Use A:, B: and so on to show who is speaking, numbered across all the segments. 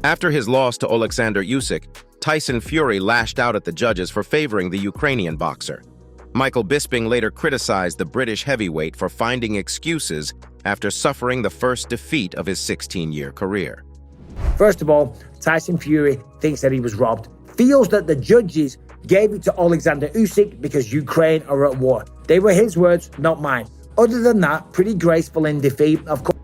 A: After his loss to Alexander Usyk, Tyson Fury lashed out at the judges for favoring the Ukrainian boxer. Michael Bisping later criticized the British heavyweight for finding excuses after suffering the first defeat of his 16-year career.
B: First of all, Tyson Fury thinks that he was robbed, feels that the judges gave it to Alexander Usyk because Ukraine are at war. They were his words, not mine. Other than that, pretty graceful in defeat, of course.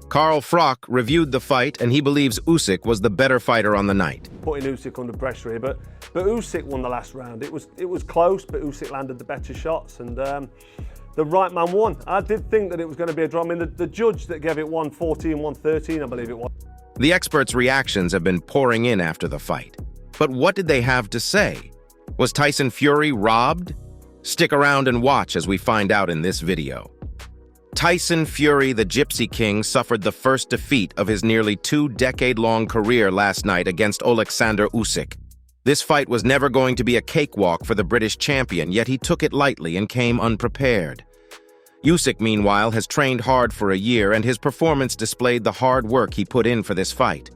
A: Carl Froch reviewed the fight, and he believes Usyk was the better fighter on the night.
C: Putting Usyk under pressure here, but Usyk won the last round. It was close, but Usyk landed the better shots, and the right man won. I did think that it was going to be a draw. I mean, the judge that gave it 114, 113, I believe it was.
A: The experts' reactions have been pouring in after the fight. But what did they have to say? Was Tyson Fury robbed? Stick around and watch as we find out in this video. Tyson Fury, the Gypsy King, suffered the first defeat of his nearly two-decade-long career last night against Alexander Usyk. This fight was never going to be a cakewalk for the British champion, yet he took it lightly and came unprepared. Usyk, meanwhile, has trained hard for a year, and his performance displayed the hard work he put in for this fight.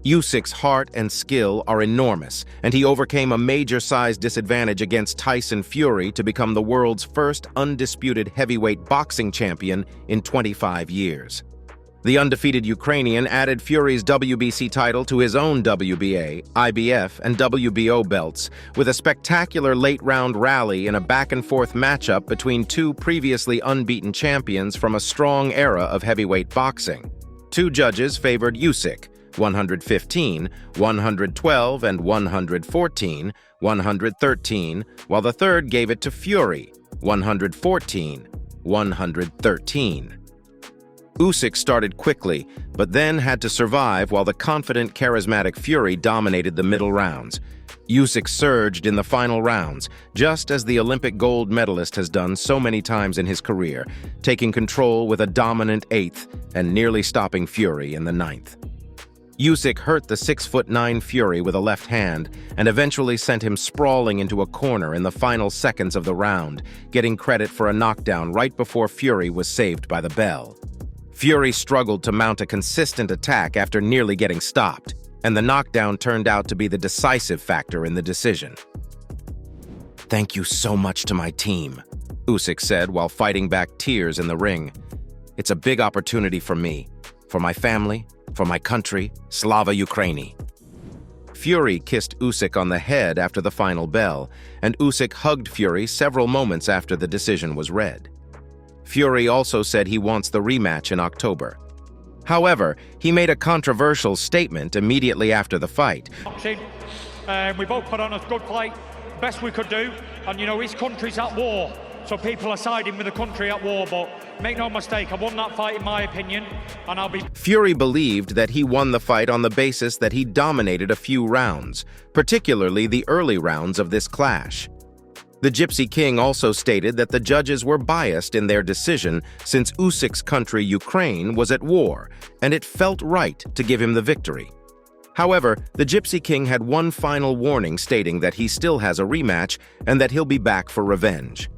A: Usyk's heart and skill are enormous, and he overcame a major size disadvantage against Tyson Fury to become the world's first undisputed heavyweight boxing champion in 25 years. The undefeated Ukrainian added Fury's WBC title to his own WBA, IBF, and WBO belts with a spectacular late-round rally in a back-and-forth matchup between two previously unbeaten champions from a strong era of heavyweight boxing. Two judges favored Usyk, 115, 112, and 114, 113, while the third gave it to Fury, 114, 113. Usyk started quickly, but then had to survive while the confident, charismatic Fury dominated the middle rounds. Usyk surged in the final rounds, just as the Olympic gold medalist has done so many times in his career, taking control with a dominant eighth and nearly stopping Fury in the ninth. Usyk hurt the 6'9" Fury with a left hand and eventually sent him sprawling into a corner in the final seconds of the round, getting credit for a knockdown right before Fury was saved by the bell. Fury struggled to mount a consistent attack after nearly getting stopped, and the knockdown turned out to be the decisive factor in the decision. "Thank you so much to my team," Usyk said while fighting back tears in the ring. "It's a big opportunity for me, for my family, for my country, Slava Ukraini." Fury kissed Usyk on the head after the final bell, and Usyk hugged Fury several moments after the decision was read. Fury also said he wants the rematch in October. However, he made a controversial statement immediately after the fight.
D: We both put on a good fight, best we could do, and his country's at war, so people are siding with the country at war, but make no mistake, I won that fight in my opinion, and I'll be...
A: Fury believed that he won the fight on the basis that he dominated a few rounds, particularly the early rounds of this clash. The Gypsy King also stated that the judges were biased in their decision since Usyk's country, Ukraine, was at war, and it felt right to give him the victory. However, the Gypsy King had one final warning stating that he still has a rematch and that he'll be back for revenge.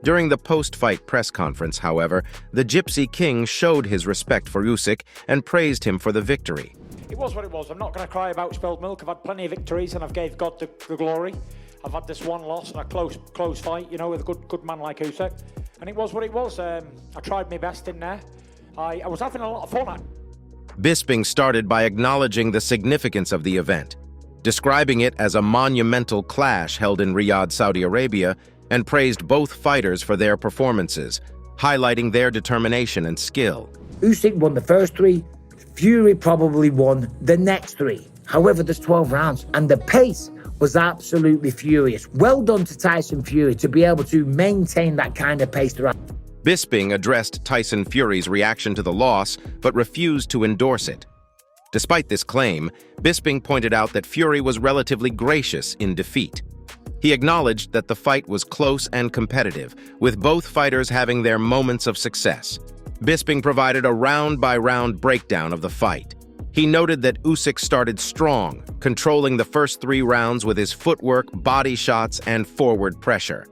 A: During the post-fight press conference, however, the Gypsy King showed his respect for Usyk and praised him for the victory.
E: It was what it was. I'm not going to cry about spilled milk. I've had plenty of victories and I've gave God the glory. I've had this one loss and a close fight, with a good man like Usyk. And it was what it was. I tried my best in there. I was having a lot of fun.
A: Bisping started by acknowledging the significance of the event, describing it as a monumental clash held in Riyadh, Saudi Arabia, and praised both fighters for their performances, highlighting their determination and skill.
B: Usyk won the first three. Fury probably won the next three. However, there's 12 rounds, and the pace was absolutely furious. Well done to Tyson Fury to be able to maintain that kind of pace throughout.
A: Bisping addressed Tyson Fury's reaction to the loss, but refused to endorse it. Despite this claim, Bisping pointed out that Fury was relatively gracious in defeat. He acknowledged that the fight was close and competitive, with both fighters having their moments of success. Bisping provided a round-by-round breakdown of the fight. He noted that Usyk started strong, controlling the first 3 rounds with his footwork, body shots, and forward pressure.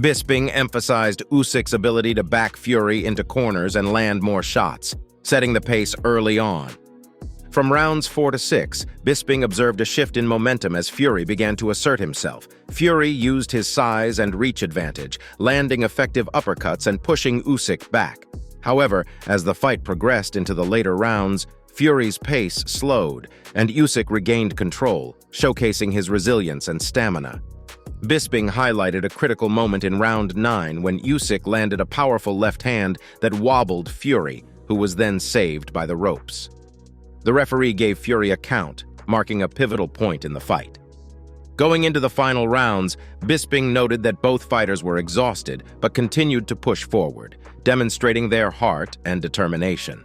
A: Bisping emphasized Usyk's ability to back Fury into corners and land more shots, setting the pace early on. From rounds 4 to 6, Bisping observed a shift in momentum as Fury began to assert himself. Fury used his size and reach advantage, landing effective uppercuts and pushing Usyk back. However, as the fight progressed into the later rounds, Fury's pace slowed, and Usyk regained control, showcasing his resilience and stamina. Bisping highlighted a critical moment in round 9 when Usyk landed a powerful left hand that wobbled Fury, who was then saved by the ropes. The referee gave Fury a count, marking a pivotal point in the fight. Going into the final rounds, Bisping noted that both fighters were exhausted but continued to push forward, demonstrating their heart and determination.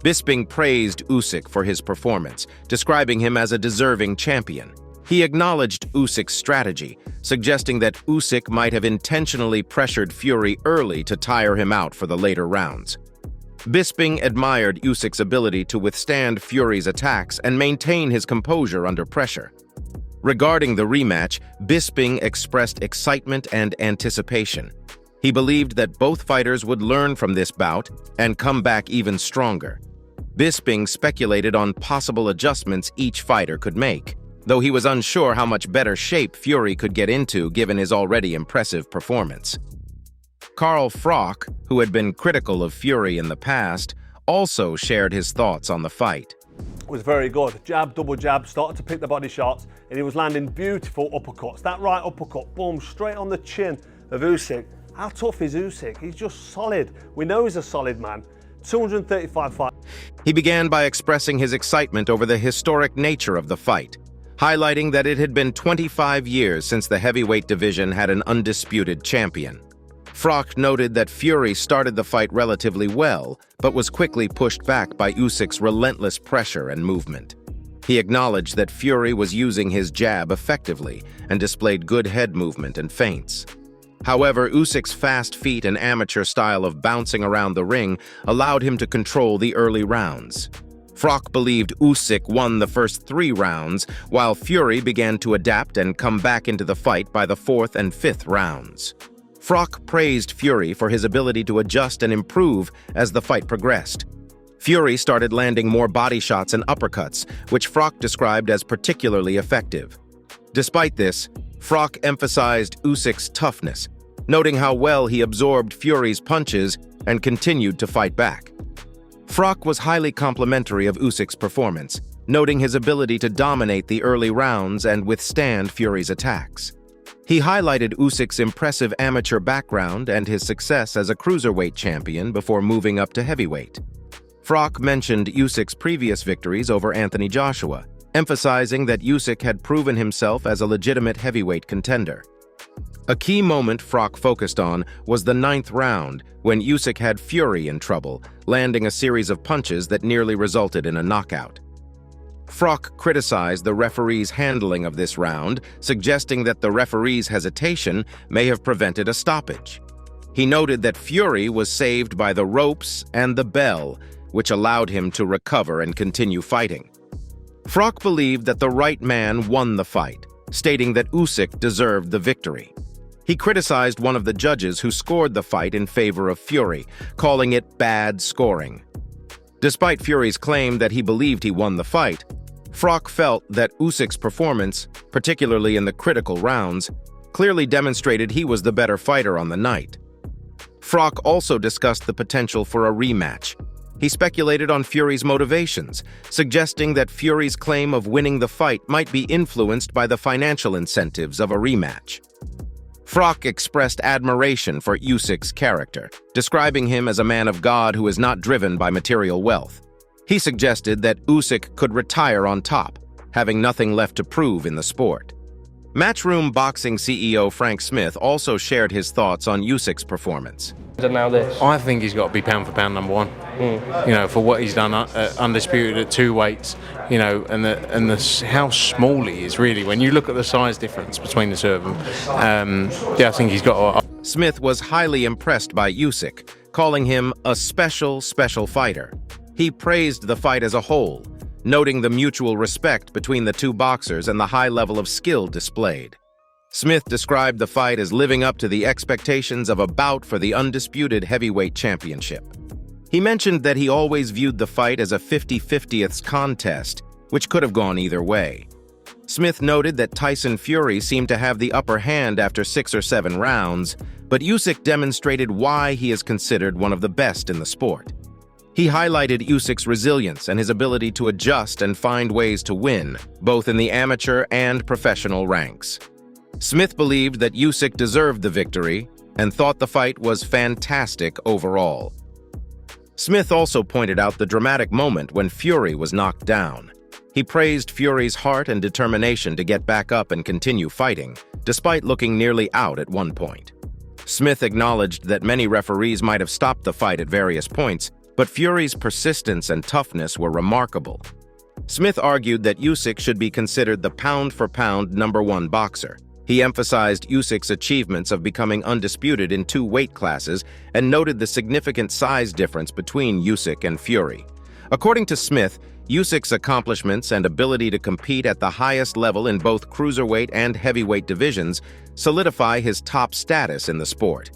A: Bisping praised Usyk for his performance, describing him as a deserving champion. He acknowledged Usyk's strategy, suggesting that Usyk might have intentionally pressured Fury early to tire him out for the later rounds. Bisping admired Usyk's ability to withstand Fury's attacks and maintain his composure under pressure. Regarding the rematch, Bisping expressed excitement and anticipation. He believed that both fighters would learn from this bout and come back even stronger. Bisping speculated on possible adjustments each fighter could make, though he was unsure how much better shape Fury could get into given his already impressive performance. Carl Froch, who had been critical of Fury in the past, also shared his thoughts on the fight.
C: Was very good. Jab, double jab, started to pick the body shots, and he was landing beautiful uppercuts. That right uppercut, boom, straight on the chin of Usyk. How tough is Usyk? He's just solid. We know he's a solid man. 235 fights.
A: He began by expressing his excitement over the historic nature of the fight, highlighting that it had been 25 years since the heavyweight division had an undisputed champion. Froch noted that Fury started the fight relatively well, but was quickly pushed back by Usyk's relentless pressure and movement. He acknowledged that Fury was using his jab effectively and displayed good head movement and feints. However, Usyk's fast feet and amateur style of bouncing around the ring allowed him to control the early rounds. Froch believed Usyk won the first 3 rounds, while Fury began to adapt and come back into the fight by the 4th and 5th rounds. Froch praised Fury for his ability to adjust and improve as the fight progressed. Fury started landing more body shots and uppercuts, which Froch described as particularly effective. Despite this, Froch emphasized Usyk's toughness, noting how well he absorbed Fury's punches and continued to fight back. Froch was highly complimentary of Usyk's performance, noting his ability to dominate the early rounds and withstand Fury's attacks. He highlighted Usyk's impressive amateur background and his success as a cruiserweight champion before moving up to heavyweight. Froch mentioned Usyk's previous victories over Anthony Joshua, emphasizing that Usyk had proven himself as a legitimate heavyweight contender. A key moment Froch focused on was the 9th round, when Usyk had Fury in trouble, landing a series of punches that nearly resulted in a knockout. Froch criticized the referee's handling of this round, suggesting that the referee's hesitation may have prevented a stoppage. He noted that Fury was saved by the ropes and the bell, which allowed him to recover and continue fighting. Froch believed that the right man won the fight, stating that Usyk deserved the victory. He criticized one of the judges who scored the fight in favor of Fury, calling it bad scoring. Despite Fury's claim that he believed he won the fight, Froch felt that Usyk's performance, particularly in the critical rounds, clearly demonstrated he was the better fighter on the night. Froch also discussed the potential for a rematch. He speculated on Fury's motivations, suggesting that Fury's claim of winning the fight might be influenced by the financial incentives of a rematch. Froch expressed admiration for Usyk's character, describing him as a man of God who is not driven by material wealth. He suggested that Usyk could retire on top, having nothing left to prove in the sport. Matchroom Boxing CEO Frank Smith also shared his thoughts on Usyk's performance.
F: I think he's got to be pound for pound number 1. You know, for what he's done undisputed at 2 weights. You know, and how small he is really. When you look at the size difference between the two of them, I think he's got.
A: Smith was highly impressed by Usyk, calling him a special fighter. He praised the fight as a whole, noting the mutual respect between the two boxers and the high level of skill displayed. Smith described the fight as living up to the expectations of a bout for the undisputed heavyweight championship. He mentioned that he always viewed the fight as a 50-50th contest, which could have gone either way. Smith noted that Tyson Fury seemed to have the upper hand after 6 or 7 rounds, but Usyk demonstrated why he is considered one of the best in the sport. He highlighted Usyk's resilience and his ability to adjust and find ways to win, both in the amateur and professional ranks. Smith believed that Usyk deserved the victory and thought the fight was fantastic overall. Smith also pointed out the dramatic moment when Fury was knocked down. He praised Fury's heart and determination to get back up and continue fighting, despite looking nearly out at one point. Smith acknowledged that many referees might have stopped the fight at various points, but Fury's persistence and toughness were remarkable. Smith argued that Usyk should be considered the pound-for-pound #1 boxer. He emphasized Usyk's achievements of becoming undisputed in 2 weight classes and noted the significant size difference between Usyk and Fury. According to Smith, Usyk's accomplishments and ability to compete at the highest level in both cruiserweight and heavyweight divisions solidify his top status in the sport.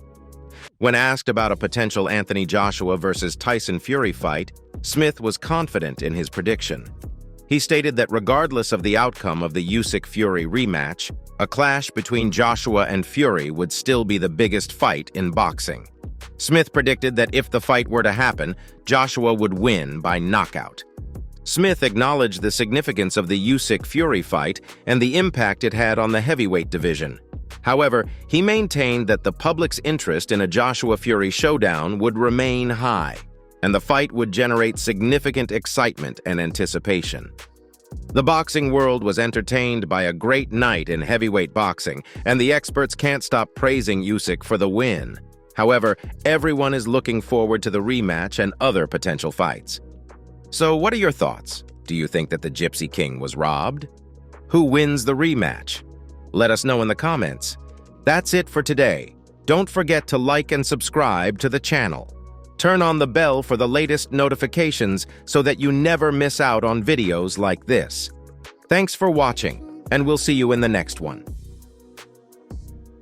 A: When asked about a potential Anthony Joshua versus Tyson Fury fight, Smith was confident in his prediction. He stated that regardless of the outcome of the Usyk-Fury rematch, a clash between Joshua and Fury would still be the biggest fight in boxing. Smith predicted that if the fight were to happen, Joshua would win by knockout. Smith acknowledged the significance of the Usyk-Fury fight and the impact it had on the heavyweight division. However, he maintained that the public's interest in a Joshua-Fury showdown would remain high, and the fight would generate significant excitement and anticipation. The boxing world was entertained by a great night in heavyweight boxing, and the experts can't stop praising Usyk for the win. However, everyone is looking forward to the rematch and other potential fights. So what are your thoughts? Do you think that the Gypsy King was robbed? Who wins the rematch? Let us know in the comments. That's it for today. Don't forget to like and subscribe to the channel. Turn on the bell for the latest notifications so that you never miss out on videos like this. Thanks for watching, and we'll see you in the next one.